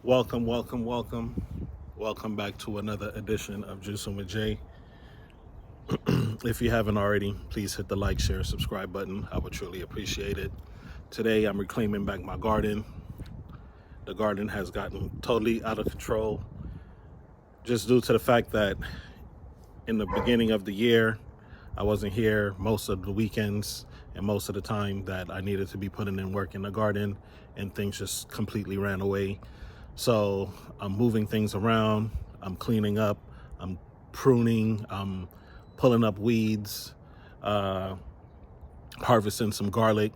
Welcome, welcome, welcome. Welcome back to another edition of Juicing with Jay. If you haven't already, please hit the like, share, subscribe button. I would truly appreciate it. Today, I'm reclaiming back my garden. The garden has gotten totally out of control just due to the fact that in the beginning of the year, I wasn't here most of the weekends and most of the time that I needed to be putting in work in the garden, and things just completely ran away. So I'm moving things around, I'm cleaning up, I'm pruning, I'm pulling up weeds, uh, harvesting some garlic.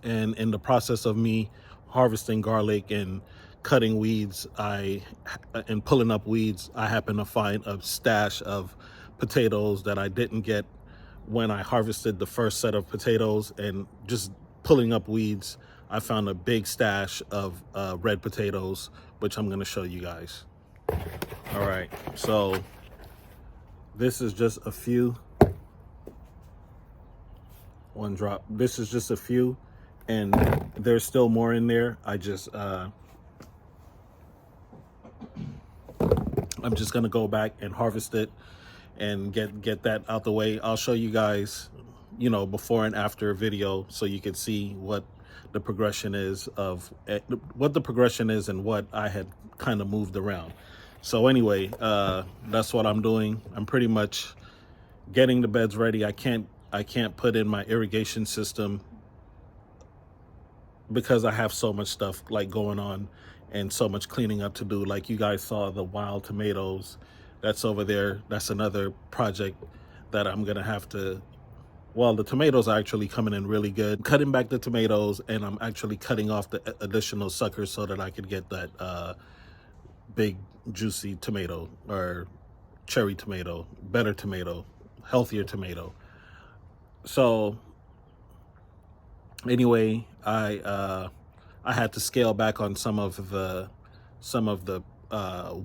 And in the process of me harvesting garlic and cutting weeds, and pulling up weeds, I happen to find a stash of potatoes that I didn't get when I harvested the first set of potatoes. And just pulling up weeds, I found a big stash of red potatoes, which I'm going to show you guys. All right, so this is just a few. One drop. This is just a few, and there's still more in there. I'm just gonna go back and harvest it and get that out the way. I'll show you guys, before and after video, so you can see what the progression is and what I had kind of moved around. So anyway, that's what I'm doing. I'm pretty much getting the beds ready. I can't put in my irrigation system because I have so much stuff like going on and so much cleaning up to do. Like you guys saw the wild tomatoes that's over there. That's another project that I'm gonna have to. Well, the tomatoes are actually coming in really good. Cutting back the tomatoes, and I'm actually cutting off the additional suckers so that I could get that big juicy tomato, or cherry tomato, better tomato, healthier tomato. So anyway, I had to scale back on some of the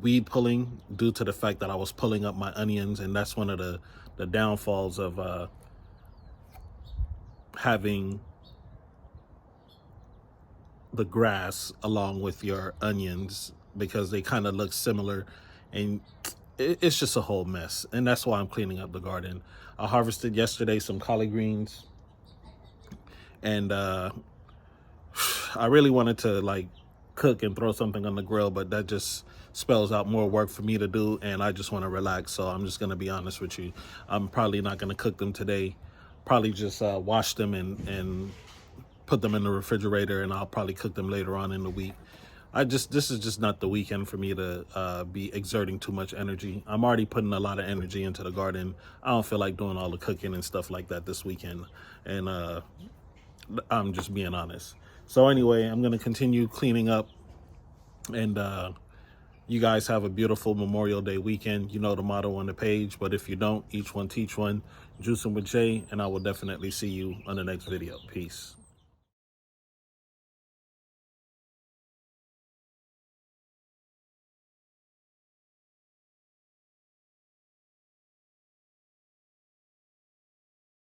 weed pulling due to the fact that I was pulling up my onions, and that's one of the downfalls of having the grass along with your onions, because they kind of look similar, and it's just a whole mess. And that's why I'm cleaning up the garden. I harvested yesterday some collard greens, and I really wanted to like cook and throw something on the grill, but that just spells out more work for me to do, and I just want to relax. So I'm just going to be honest with you. I'm probably not going to cook them today. Probably just wash them and put them in the refrigerator, and I'll probably cook them later on in the week. This is just not the weekend for me to be exerting too much energy. I'm already putting a lot of energy into the garden. I don't feel like doing all the cooking and stuff like that this weekend. And I'm just being honest. So anyway, I'm going to continue cleaning up, and you guys have a beautiful Memorial Day weekend. You know the motto on the page, but if you don't, each one teach one. Juicing with Jay, and I will definitely see you on the next video. Peace.